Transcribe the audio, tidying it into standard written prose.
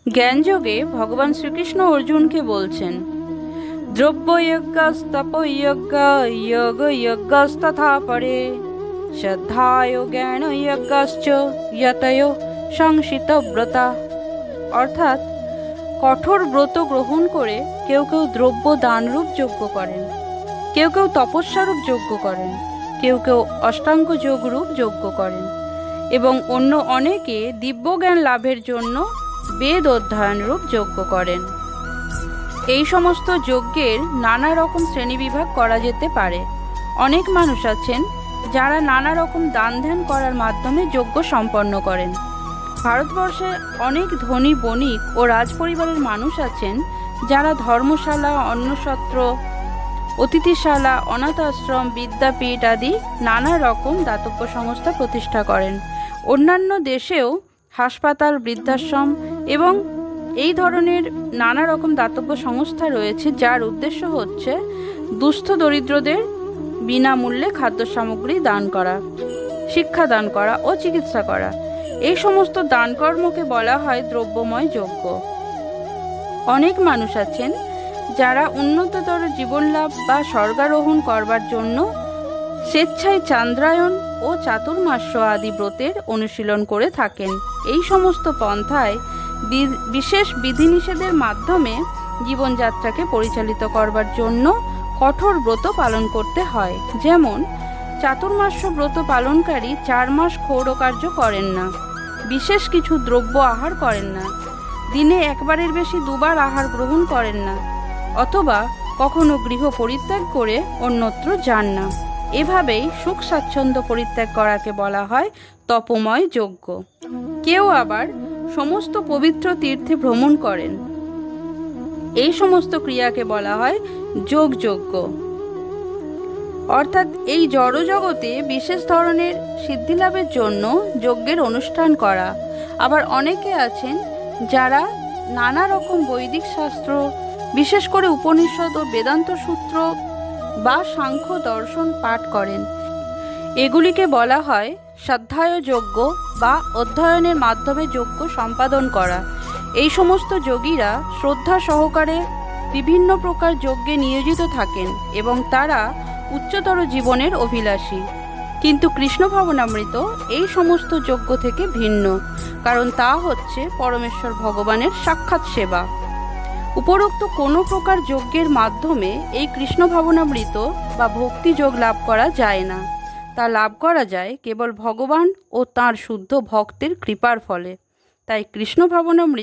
জ্ঞানযোগে ভগবান শ্রীকৃষ্ণ অর্জুনকে বলছেন, দ্রব্যযজ্ঞস্তপযজ্ঞ যোগযজ্ঞস্তথা পরে শ্রদ্ধায় জ্ঞানযজ্ঞশ্চ যতয় সংশিতব্রতা। অর্থাৎ কঠোর ব্রত গ্রহণ করে কেউ কেউ দ্রব্য দানরূপ যজ্ঞ করেন, কেউ কেউ তপস্যারূপ যজ্ঞ করেন, কেউ কেউ অষ্টাঙ্গ যোগরূপ যজ্ঞ করেন এবং অন্য অনেকে দিব্যজ্ঞান লাভের জন্য বেদ অধ্যয়নরূপ যজ্ঞ করেন। এই সমস্ত যজ্ঞের নানা রকম শ্রেণীবিভাগ করা যেতে পারে। অনেক মানুষ আছেন যারা নানা রকম দান ধ্যান করার মাধ্যমে যজ্ঞ সম্পন্ন করেন। ভারতবর্ষে অনেক ধনী বণিক ও রাজপরিবারের মানুষ আছেন যারা ধর্মশালা, অন্নসত্র, অতিথিশালা, অনাথ আশ্রম, বিদ্যাপীঠ আদি নানা রকম দাতব্য সংস্থা প্রতিষ্ঠা করেন। অন্যান্য দেশেও হাসপাতাল, বৃদ্ধাশ্রম এবং এই ধরনের নানা রকম দাতব্য সংস্থা রয়েছে, যার উদ্দেশ্য হচ্ছে দুস্থ দরিদ্রদের বিনামূল্যে খাদ্য সামগ্রী দান করা, শিক্ষা দান করা ও চিকিৎসা করা। এই সমস্ত দানকর্মকে বলা হয় দ্রব্যময় যজ্ঞ। অনেক মানুষ আছেন যারা উন্নততর জীবনলাভ বা স্বর্গারোহণ করবার জন্য স্বেচ্ছায় চান্দ্রায়ণ ও চাতুর্মাস্য আদি ব্রতের অনুশীলন করে থাকেন। এই সমস্ত পন্থায় বিশেষ বিধিনিষেধের মাধ্যমে জীবনযাত্রাকে পরিচালিত করবার জন্য কঠোর ব্রত পালন করতে হয়। যেমন চাতুর্মাস্য ব্রত পালনকারী 4 মাস ক্ষৌরকার্য করেন না, বিশেষ কিছু দ্রব্য আহার করেন না, দিনে একবারের বেশি 2 বার আহার গ্রহণ করেন না, অথবা কখনো গৃহ পরিত্যাগ করে অন্যত্র যান না। এভাবেই সুখ স্বাচ্ছন্দ্য পরিত্যাগ করাকে বলা হয় তপময় যজ্ঞ। কেউ আবার সমস্ত পবিত্র তীর্থে ভ্রমণ করেন। এই সমস্ত ক্রিয়াকে বলা হয় যোগযজ্ঞ। অর্থাৎ এই জড়জগতে বিশেষ ধরনের সিদ্ধিলাভের জন্য যজ্ঞের অনুষ্ঠান করা। আবার অনেকে আছেন যারা নানা রকম বৈদিক শাস্ত্র, বিশেষ করে উপনিষদ ও বেদান্ত সূত্র বা সাংখ্য দর্শন পাঠ করেন। এগুলিকে বলা হয় শ্রদ্ধায় যজ্ঞ বা অধ্যয়নের মাধ্যমে যজ্ঞ সম্পাদন করা। এই সমস্ত যোগীরা শ্রদ্ধা সহকারে বিভিন্ন প্রকার যজ্ঞে নিয়োজিত থাকেন এবং তারা উচ্চতর জীবনের অভিলাষী। কিন্তু কৃষ্ণ ভাবনামৃত এই সমস্ত যজ্ঞ থেকে ভিন্ন, কারণ তা হচ্ছে পরমেশ্বর ভগবানের সাক্ষাৎ সেবা। উপরোক্ত কোনো প্রকার যজ্ঞের মাধ্যমে এই কৃষ্ণ ভাবনামৃত বা ভক্তি যোগ লাভ করা যায় না। তা লাভ করা যায় কেবল ভগবান ও তাঁর শুদ্ধ ভক্তের কৃপার ফলে। তাই কৃষ্ণ ভাবনামৃত